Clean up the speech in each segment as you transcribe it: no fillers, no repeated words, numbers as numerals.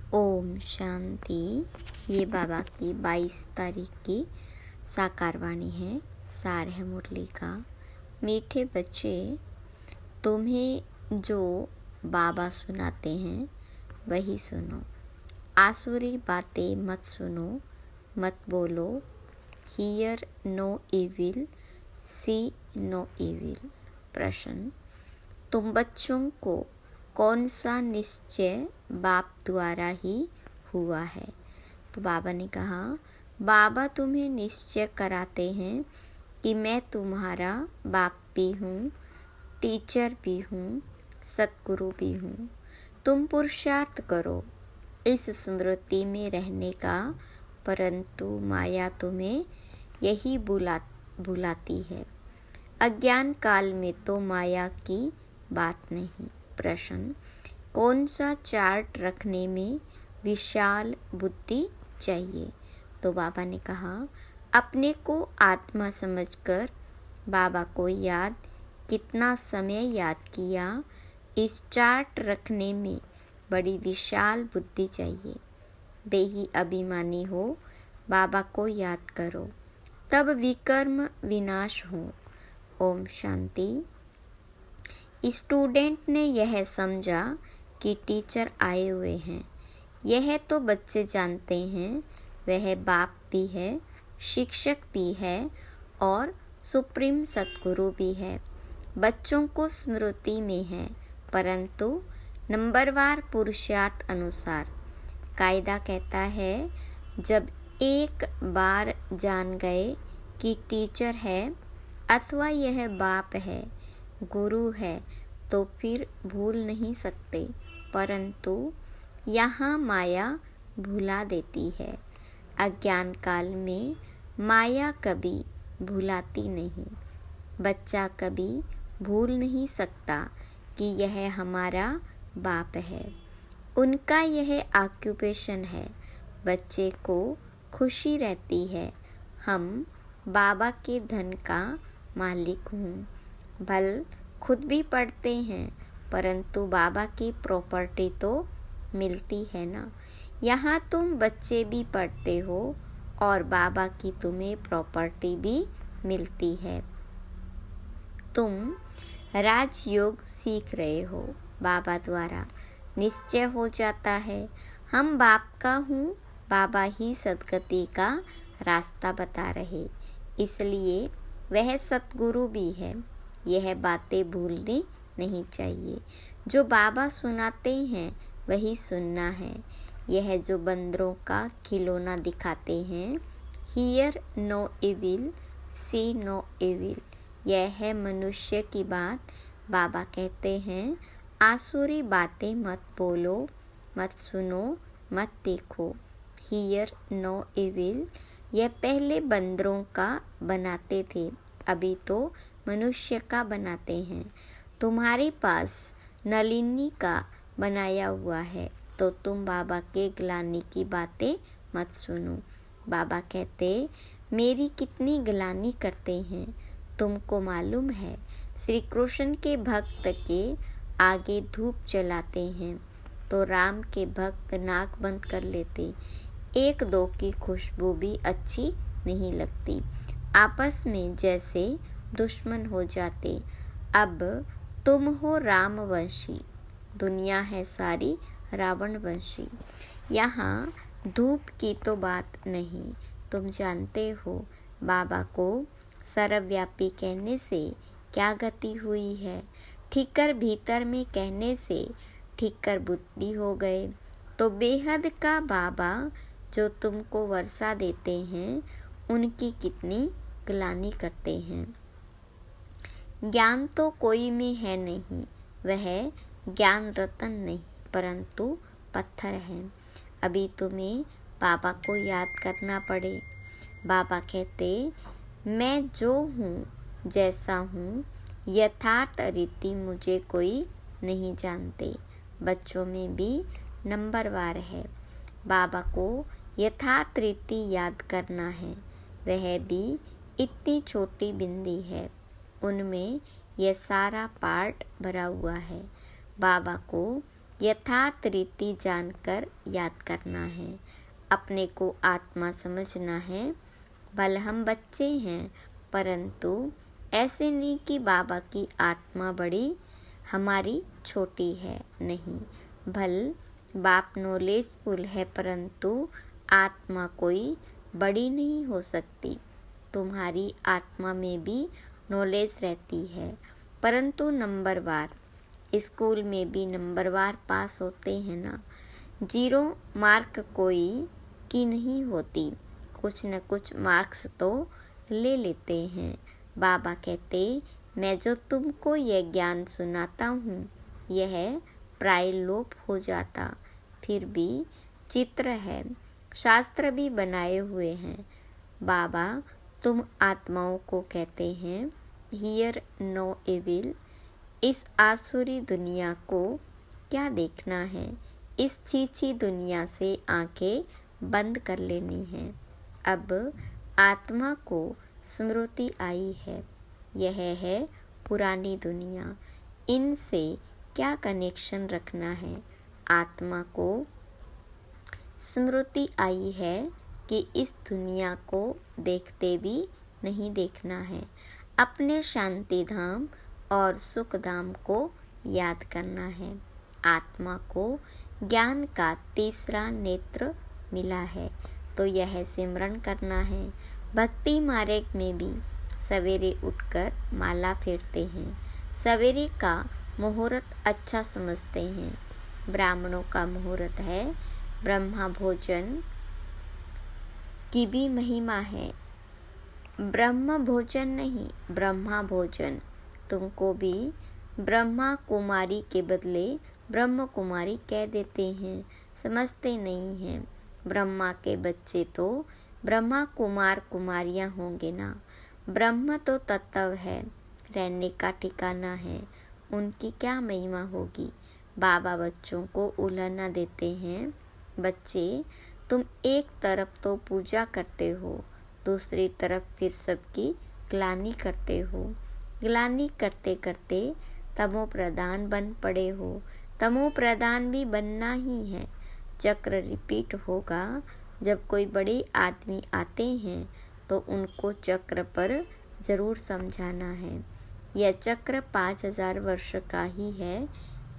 ओम शांति। ये बाबा की 22 तारीख की साकार वाणी है। सार है मुरली का। मीठे बच्चे, तुम्हें जो बाबा सुनाते हैं वही सुनो। आसुरी बातें मत सुनो, मत बोलो। Hear no evil, see no evil. प्रश्न, तुम बच्चों को कौन सा निश्चय बाप द्वारा ही हुआ है? तो बाबा ने कहा, बाबा तुम्हें निश्चय कराते हैं कि मैं तुम्हारा बाप भी हूँ, टीचर भी हूँ, सतगुरु भी हूँ। तुम पुरुषार्थ करो इस स्मृति में रहने का, परंतु माया तुम्हें यही बुलाती है। अज्ञान काल में तो माया की बात नहीं। प्रश्न, कौन सा चार्ट रखने में विशाल बुद्धि चाहिए? तो बाबा ने कहा, अपने को आत्मा समझकर बाबा को याद कितना समय याद किया, इस चार्ट रखने में बड़ी विशाल बुद्धि चाहिए। देही अभिमानी हो, बाबा को याद करो, तब विकर्म विनाश हो। ओम शांति। स्टूडेंट ने यह समझा कि टीचर आए हुए हैं। यह तो बच्चे जानते हैं, वह बाप भी है, शिक्षक भी है और सुप्रीम सतगुरु भी है। बच्चों को स्मृति में है, परंतु नंबरवार पुरुषार्थ अनुसार। कायदा कहता है, जब एक बार जान गए कि टीचर है अथवा यह बाप है, गुरु है, तो फिर भूल नहीं सकते। परंतु यहाँ माया भुला देती है। अज्ञान काल में माया कभी भुलाती नहीं। बच्चा कभी भूल नहीं सकता कि यह हमारा बाप है। उनका यह ऑक्यूपेशन है। बच्चे को खुशी रहती है, हम बाबा के धन का मालिक हूँ। भल खुद भी पढ़ते हैं, परंतु बाबा की प्रॉपर्टी तो मिलती है ना। यहाँ तुम बच्चे भी पढ़ते हो और बाबा की तुम्हें प्रॉपर्टी भी मिलती है। तुम राजयोग सीख रहे हो, बाबा द्वारा निश्चय हो जाता है, हम बाप का हूँ। बाबा ही सद्गति का रास्ता बता रहे, इसलिए वह सतगुरु भी है। यह बातें भूलनी नहीं चाहिए। जो बाबा सुनाते हैं वही सुनना है। यह जो बंदरों का खिलौना दिखाते हैं, hear no evil, see no evil, यह है मनुष्य की बात। बाबा कहते हैं, आसुरी बातें मत बोलो, मत सुनो, मत देखो। हियर नो इविल, यह पहले बंदरों का बनाते थे, अभी तो मनुष्य का बनाते हैं। तुम्हारे पास नलिनी का बनाया हुआ है, तो तुम बाबा के ग्लानि की बातें मत सुनो। बाबा कहते, मेरी कितनी ग्लानि करते हैं, तुमको मालूम है। श्री कृष्ण के भक्त के आगे धूप जलाते हैं तो राम के भक्त नाक बंद कर लेते। एक दो की खुशबू भी अच्छी नहीं लगती, आपस में जैसे दुश्मन हो जाते। अब तुम हो रामवंशी, दुनिया है सारी रावणवंशी। यहाँ धूप की तो बात नहीं। तुम जानते हो बाबा को सर्वव्यापी कहने से क्या गति हुई है। ठीकर भीतर में कहने से ठीकर बुद्धि हो गए। तो बेहद का बाबा जो तुमको वर्षा देते हैं, उनकी कितनी ग्लानि करते हैं। ज्ञान तो कोई में है नहीं, वह ज्ञान रतन नहीं, परंतु पत्थर है। अभी तुम्हें बाबा को याद करना पड़े। बाबा कहते, मैं जो हूँ, जैसा हूँ, यथार्थ रीति मुझे कोई नहीं जानते। बच्चों में भी नंबरवार है। बाबा को यथार्थ रीति याद करना है। वह भी इतनी छोटी बिंदी है, उनमें यह सारा पार्ट भरा हुआ है। बाबा को यथार्थ रीति जानकर याद करना है। अपने को आत्मा समझना है। भले हम बच्चे हैं, परंतु ऐसे नहीं कि बाबा की आत्मा बड़ी, हमारी छोटी है। नहीं, भल बाप नॉलेजफुल है, परंतु आत्मा कोई बड़ी नहीं हो सकती। तुम्हारी आत्मा में भी नॉलेज रहती है, परंतु नंबरवार। स्कूल में भी नंबरवार पास होते हैं ना। 0 मार्क कोई की नहीं होती, कुछ न कुछ मार्क्स तो ले लेते हैं। बाबा कहते, मैं जो तुमको यह ज्ञान सुनाता हूँ, यह प्राय लोप हो जाता। फिर भी चित्र है, शास्त्र भी बनाए हुए हैं। बाबा तुम आत्माओं को कहते हैं, हियर नो एविल। इस आसुरी दुनिया को क्या देखना है? इस छीछी दुनिया से आंखें बंद कर लेनी है। अब आत्मा को स्मृति आई है, यह है पुरानी दुनिया। इनसे क्या कनेक्शन रखना है? आत्मा को स्मृति आई है कि इस दुनिया को देखते भी नहीं देखना है। अपने शांति धाम और सुख धाम को याद करना है। आत्मा को ज्ञान का तीसरा नेत्र मिला है, तो यह सिमरन करना है। भक्ति मार्ग में भी सवेरे उठकर माला फेरते हैं। सवेरे का मुहूर्त अच्छा समझते हैं। ब्राह्मणों का मुहूर्त है। ब्रह्मा भोजन की भी महिमा है। ब्रह्म भोजन नहीं, ब्रह्मा भोजन। तुमको भी ब्रह्मा कुमारी के बदले ब्रह्म कुमारी कह देते हैं, समझते नहीं हैं। ब्रह्मा के बच्चे तो ब्रह्मा कुमार कुमारियाँ होंगे ना। ब्रह्म तो तत्व है, रहने का ठिकाना है, उनकी क्या महिमा होगी। बाबा बच्चों को उलझना देते हैं। बच्चे, तुम एक तरफ तो पूजा करते हो, दूसरी तरफ फिर सबकी ग्लानि करते हो। ग्लानि करते करते तमो प्रधान बन पड़े हो। तमो प्रधान भी बनना ही है। चक्र रिपीट होगा। जब कोई बड़े आदमी आते हैं तो उनको चक्र पर ज़रूर समझाना है। यह चक्र 5000 वर्ष का ही है।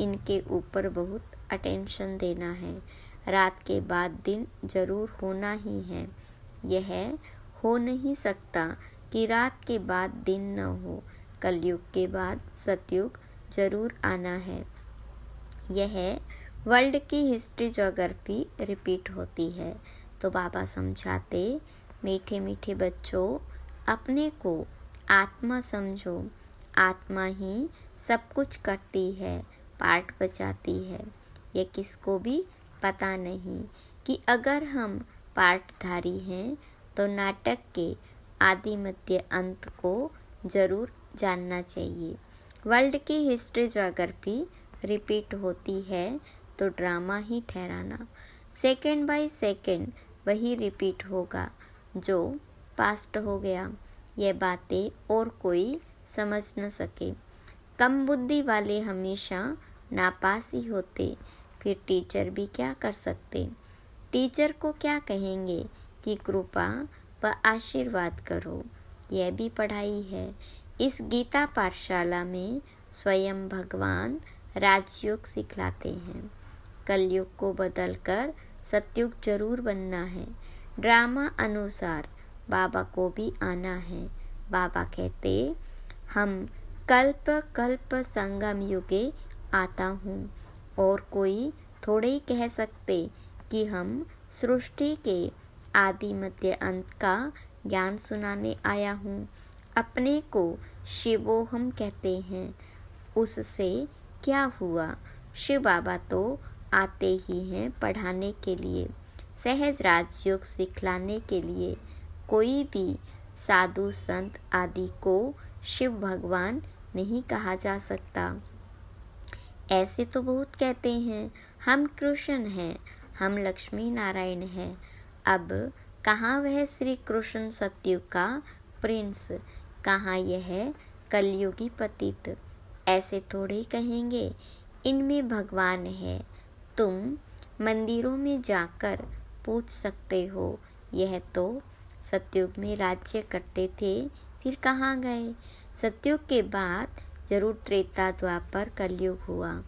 इनके ऊपर बहुत अटेंशन देना है। रात के बाद दिन जरूर होना ही है। यह हो नहीं सकता कि रात के बाद दिन न हो। कलयुग के बाद सतयुग जरूर आना है। यह वर्ल्ड की हिस्ट्री ज्योग्राफी रिपीट होती है। तो बाबा समझाते, मीठे मीठे बच्चों, अपने को आत्मा समझो। आत्मा ही सब कुछ करती है, पार्ट बजाती है। यह किसको भी पता नहीं कि अगर हम पार्टधारी हैं तो नाटक के आदि मध्य अंत को जरूर जानना चाहिए। वर्ल्ड की हिस्ट्री ज्योग्राफी रिपीट होती है तो ड्रामा ही ठहराना। सेकंड बाय सेकंड वही रिपीट होगा जो पास्ट हो गया। ये बातें और कोई समझ न सके। कम बुद्धि वाले हमेशा नापास ही होते। फिर टीचर भी क्या कर सकते। टीचर को क्या कहेंगे कि कृपा व आशीर्वाद करो। यह भी पढ़ाई है। इस गीता पाठशाला में स्वयं भगवान राजयोग सिखलाते हैं। कलयुग को बदलकर सतयुग जरूर बनना है। ड्रामा अनुसार बाबा को भी आना है। बाबा कहते, हम कल्प कल्प संगम युगे आता हूँ। और कोई थोड़े ही कह सकते कि हम सृष्टि के आदि मध्य अंत का ज्ञान सुनाने आया हूँ। अपने को शिवोहम कहते हैं। उससे क्या हुआ। शिव बाबा तो आते ही हैं पढ़ाने के लिए, सहज राजयोग सिखलाने के लिए। कोई भी साधु संत आदि को शिव भगवान नहीं कहा जा सकता। ऐसे तो बहुत कहते हैं, हम कृष्ण हैं, हम लक्ष्मी नारायण हैं। अब कहाँ वह श्री कृष्ण सतयुग का प्रिंस, कहाँ यह कलयुगी पतित। ऐसे थोड़े कहेंगे। इनमें भगवान है, तुम मंदिरों में जाकर पूछ सकते हो, यह तो सतयुग में राज्य करते थे, फिर कहाँ गए। सतयुग के बाद जरूर त्रेता द्वापर कलयुग हुआ।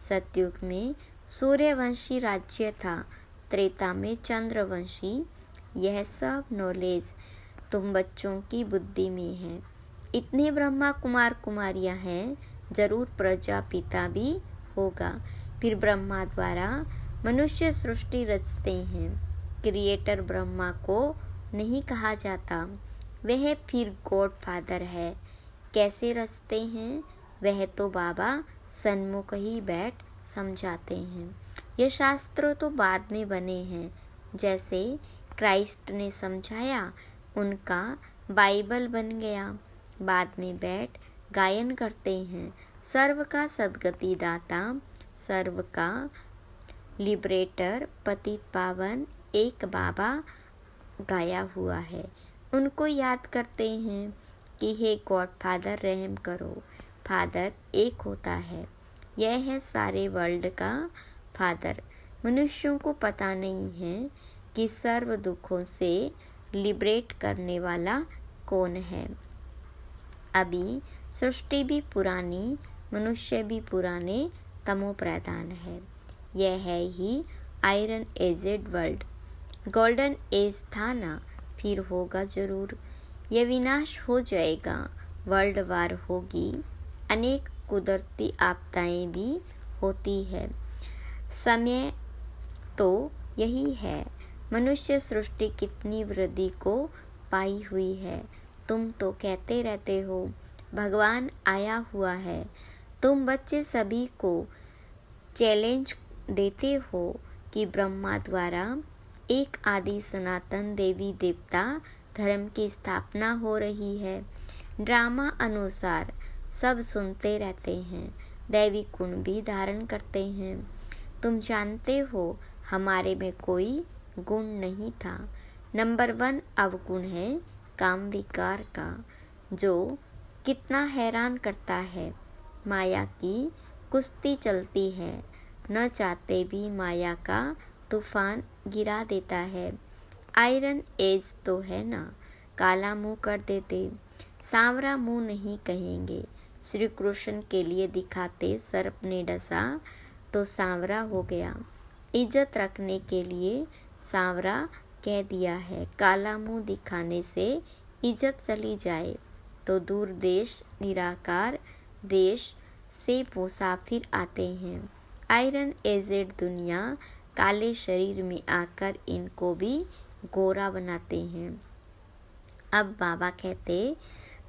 सतयुग में सूर्यवंशी राज्य था, त्रेता में चंद्रवंशी। यह सब नॉलेज तुम बच्चों की बुद्धि में है। इतने ब्रह्मा कुमार कुमारियां हैं, जरूर प्रजापिता भी होगा। फिर ब्रह्मा द्वारा मनुष्य सृष्टि रचते हैं। क्रिएटर ब्रह्मा को नहीं कहा जाता, वह फिर गॉड फादर है। कैसे रचते हैं वह तो बाबा सन्मुख ही बैठ समझाते हैं। ये शास्त्र तो बाद में बने हैं, जैसे क्राइस्ट ने समझाया उनका बाइबल बन गया। बाद में बैठ गायन करते हैं, सर्व का सद्गति दाता, सर्व का लिबरेटर, पतित पावन एक बाबा गाया हुआ है। उनको याद करते हैं कि हे गॉड फादर रहम करो। फादर एक होता है, यह है सारे वर्ल्ड का फादर। मनुष्यों को पता नहीं है कि सर्व दुखों से लिबरेट करने वाला कौन है। अभी सृष्टि भी पुरानी, मनुष्य भी पुराने तमो प्रधान है। यह है ही iron aged world. Golden age था ना, फिर होगा जरूर। यह विनाश हो जाएगा, वर्ल्ड वार होगी, अनेक कुदरती आपदाएं भी होती है। समय तो यही है। मनुष्य सृष्टि कितनी वृद्धि को पाई हुई है। तुम तो कहते रहते हो भगवान आया हुआ है। तुम बच्चे सभी को चैलेंज देते हो कि ब्रह्मा द्वारा एक आदि सनातन देवी देवता धर्म की स्थापना हो रही है। ड्रामा अनुसार सब सुनते रहते हैं, दैवी गुण भी धारण करते हैं। तुम जानते हो हमारे में कोई गुण नहीं था। नंबर 1 अवगुण है काम विकार का, जो कितना हैरान करता है। माया की कुश्ती चलती है, न चाहते भी माया का तूफान गिरा देता है। आयरन एज तो है ना, काला मुंह कर देते, सांवरा मुंह नहीं कहेंगे। श्री कृष्ण के लिए दिखाते सर्प ने डसा तो सांवरा हो गया। इज्जत रखने के लिए सांवरा कह दिया है। काला मुंह दिखाने से इज्जत चली जाए तो दूर देश निराकार देश से मुसाफिर आते हैं। आयरन एजेड दुनिया काले शरीर में आकर इनको भी गोरा बनाते हैं। अब बाबा कहते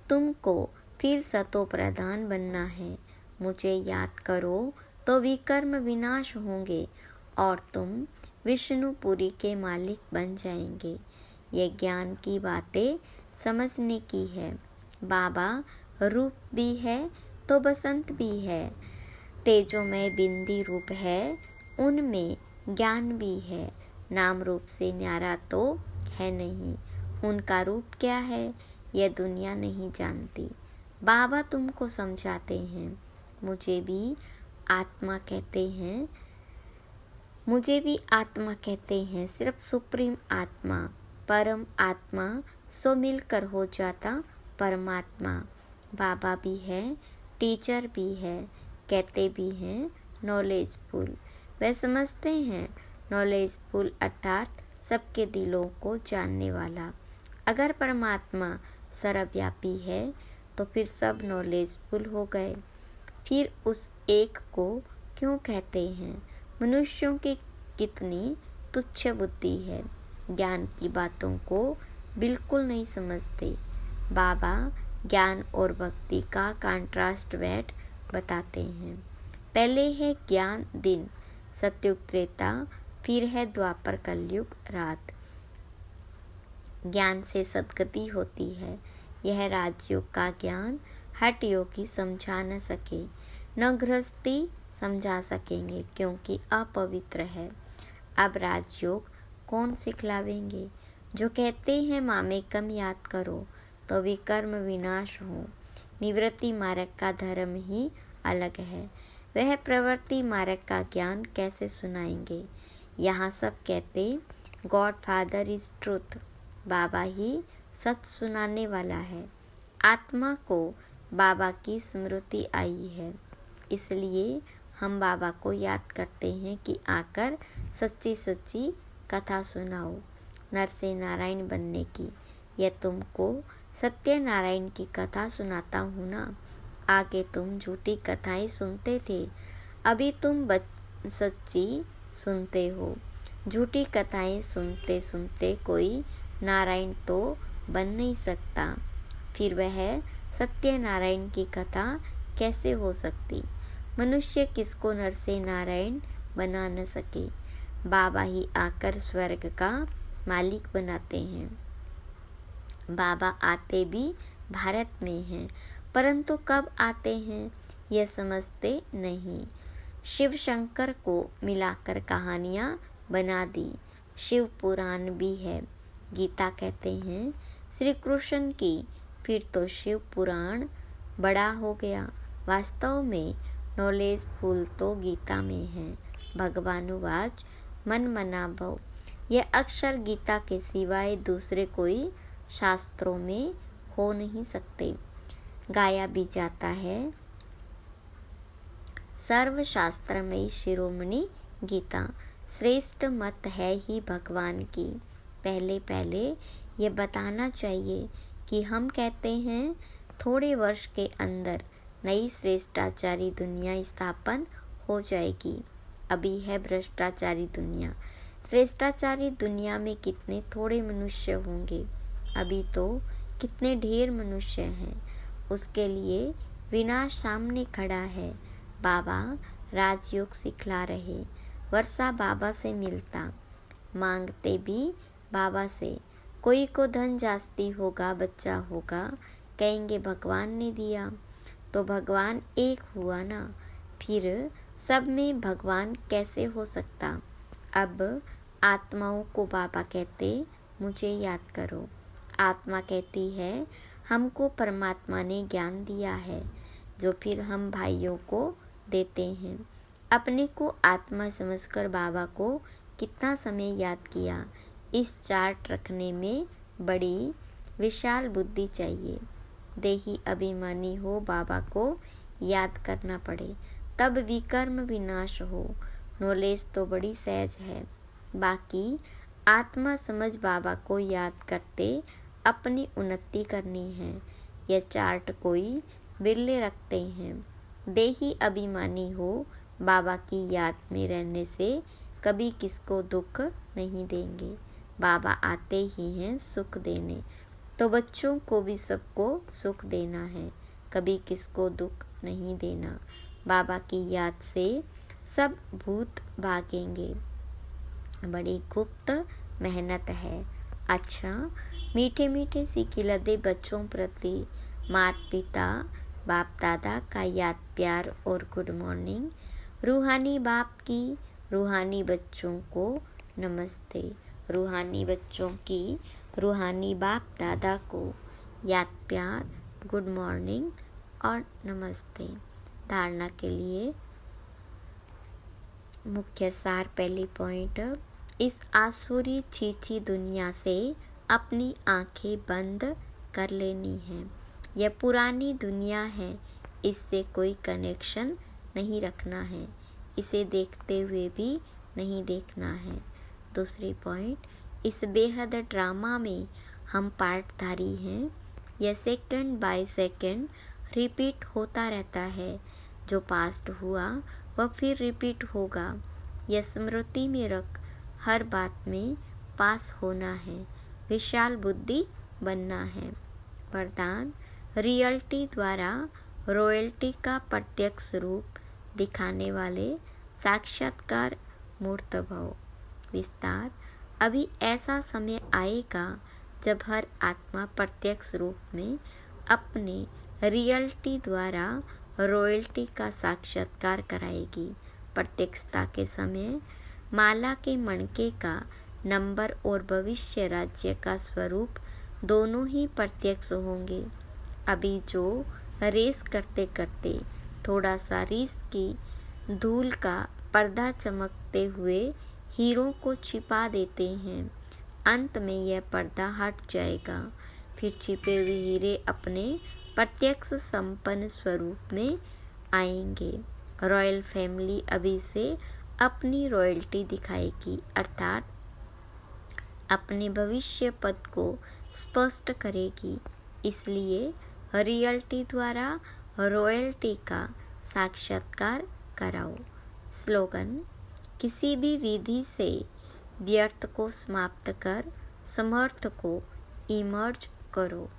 तुमको फिर सतो प्रधान बनना है। मुझे याद करो तो विकर्म विनाश होंगे और तुम विष्णुपुरी के मालिक बन जाएंगे। ये ज्ञान की बातें समझने की है। बाबा रूप भी है तो बसंत भी है, तेजोमय बिंदी रूप है, उनमें ज्ञान भी है। नाम रूप से न्यारा तो है नहीं, उनका रूप क्या है यह दुनिया नहीं जानती। बाबा तुमको समझाते हैं। मुझे भी आत्मा कहते हैं, सिर्फ सुप्रीम आत्मा, परम आत्मा सो मिलकर हो जाता परमात्मा। बाबा भी है, टीचर भी है, कहते भी हैं नॉलेजफुल। वे समझते हैं नॉलेजफुल अर्थात सबके दिलों को जानने वाला। अगर परमात्मा सर्वव्यापी है तो फिर सब नॉलेजफुल हो गए। फिर उस एक को क्यों कहते हैं? मनुष्यों की कितनी तुच्छ बुद्धि है, ज्ञान की बातों को बिल्कुल नहीं समझते। बाबा ज्ञान और भक्ति का कंट्रास्ट बैठ बताते हैं। पहले है ज्ञान दिन, सतयुग त्रेता, फिर है द्वापर कलयुग रात। ज्ञान से सद्गति होती है। यह राजयोग का ज्ञान हठ योगी समझा न सके, न गृहस्थी समझा सकेंगे क्योंकि अपवित्र है। अब राजयोग कौन सिखलावेंगे? जो कहते हैं मामेकम याद करो तो विकर्म विनाश हो। निवृत्ति मार्ग का धर्म ही अलग है। वह प्रवृत्ति मार्ग का ज्ञान कैसे सुनाएंगे। यहाँ सब कहते गॉड फादर इज ट्रुथ, बाबा ही सच सुनाने वाला है। आत्मा को बाबा की स्मृति आई है, इसलिए हम बाबा को याद करते हैं कि आकर सच्ची सच्ची कथा सुनाओ नर से नारायण बनने की। यह तुमको सत्यनारायण की कथा सुनाता हूँ ना। आगे तुम झूठी कथाएं सुनते थे, अभी तुम सच्ची सुनते हो। झूठी कथाएं सुनते सुनते कोई नारायण तो बन नहीं सकता, फिर वह सत्यनारायण की कथा कैसे हो सकती। मनुष्य किसको नर से नारायण बना न सके, बाबा ही आकर स्वर्ग का मालिक बनाते हैं। बाबा आते भी भारत में हैं, परंतु कब आते हैं यह समझते नहीं। शिव शंकर को मिलाकर कहानियाँ बना दी। शिव पुराण भी है। गीता कहते हैं श्री कृष्ण की, फिर तो शिव पुराण बड़ा हो गया। वास्तव में नॉलेज फुल तो गीता में है। भगवानुवाच मन मना भव, यह अक्षर गीता के सिवाय दूसरे कोई शास्त्रों में हो नहीं सकते। गाया भी जाता है सर्वशास्त्रमयी शिरोमणि गीता, श्रेष्ठ मत है ही भगवान की। पहले पहले ये बताना चाहिए कि हम कहते हैं थोड़े वर्ष के अंदर नई श्रेष्ठाचारी दुनिया स्थापन हो जाएगी। अभी है भ्रष्टाचारी दुनिया। श्रेष्ठाचारी दुनिया में कितने थोड़े मनुष्य होंगे, अभी तो कितने ढेर मनुष्य हैं। उसके लिए विनाश सामने खड़ा है। बाबा राजयोग सिखला रहे। वर्षा बाबा से मिलता, मांगते भी बाबा से। कोई को धन जास्ती होगा, बच्चा होगा, कहेंगे भगवान ने दिया, तो भगवान एक हुआ ना, फिर सब में भगवान कैसे हो सकता। अब आत्माओं को बाबा कहते मुझे याद करो। आत्मा कहती है हमको परमात्मा ने ज्ञान दिया है, जो फिर हम भाइयों को देते हैं। अपने को आत्मा समझकर बाबा को कितना समय याद किया। इस चार्ट रखने में बड़ी विशाल बुद्धि चाहिए। देही अभिमानी हो, बाबा को याद करना पड़े, तब विकर्म विनाश हो। नॉलेज तो बड़ी सहज है, बाकी आत्मा समझ बाबा को याद करते अपनी उन्नति करनी है। यह चार्ट कोई बिरले रखते हैं। देही अभिमानी हो, बाबा की याद में रहने से कभी किसको दुख नहीं देंगे। बाबा आते ही हैं सुख देने, तो बच्चों को भी सबको सुख देना है, कभी किसको दुख नहीं देना। बाबा की याद से सब भूत भागेंगे। बड़ी गुप्त मेहनत है। अच्छा, मीठे मीठे सिखिलदे बच्चों प्रति माता पिता बाप दादा का याद प्यार और गुड मॉर्निंग। रूहानी बाप की रूहानी बच्चों को नमस्ते। रूहानी बच्चों की रूहानी बाप दादा को याद प्यार, गुड मॉर्निंग और नमस्ते। धारणा के लिए मुख्य सार। पहली पॉइंट, इस आसुरी छीछी दुनिया से अपनी आंखें बंद कर लेनी है। यह पुरानी दुनिया है, इससे कोई कनेक्शन नहीं रखना है, इसे देखते हुए भी नहीं देखना है। दूसरी पॉइंट, इस बेहद ड्रामा में हम पार्टधारी हैं। यह सेकंड बाय सेकंड रिपीट होता रहता है। जो पास्ट हुआ वह फिर रिपीट होगा। यह स्मृति में रख, हर बात में पास होना है, विशाल बुद्धि बनना है। वरदान, रियलिटी द्वारा रॉयल्टी का प्रत्यक्ष रूप दिखाने वाले साक्षात्कार मूर्त भव। विस्तार, अभी ऐसा समय आएगा जब हर आत्मा प्रत्यक्ष रूप में अपने रियलिटी द्वारा रॉयल्टी का साक्षात्कार कराएगी। प्रत्यक्षता के समय माला के मणके का नंबर और भविष्य राज्य का स्वरूप दोनों ही प्रत्यक्ष होंगे। अभी जो रेस करते करते थोड़ा सा रेस की धूल का पर्दा चमकते हुए हीरों को छिपा देते हैं। अंत में यह पर्दा हट जाएगा, फिर छिपे हुए हीरे अपने प्रत्यक्ष संपन्न स्वरूप में आएंगे। रॉयल फैमिली अभी से अपनी रॉयल्टी दिखाएगी, अर्थात अपने भविष्य पद को स्पष्ट करेगी। इसलिए रियल्टी द्वारा रॉयल्टी का साक्षात्कार कराओ। स्लोगन: किसी भी विधि से व्यर्थ को समाप्त कर समर्थ को इमर्ज करो।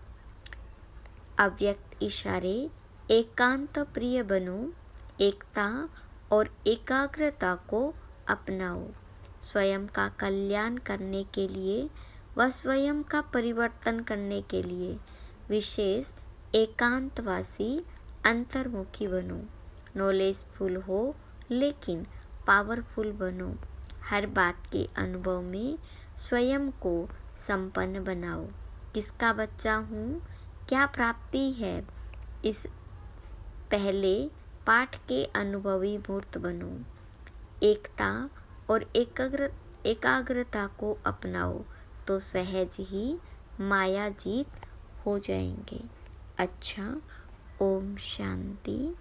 अव्यक्त इशारे: एकांत प्रिय बनो, एकता और एकाग्रता को अपनाओ। स्वयं का कल्याण करने के लिए व स्वयं का परिवर्तन करने के लिए विशेष एकांतवासी अंतर्मुखी बनो। नॉलेजफुल हो लेकिन पावरफुल बनो। हर बात के अनुभव में स्वयं को संपन्न बनाओ। किसका बच्चा हूँ, क्या प्राप्ति है, इस पहले पाठ के अनुभवी मूर्त बनो। एकता और एकाग्रता को अपनाओ तो सहज ही माया जीत हो जाएंगे। अच्छा, ओम शांति।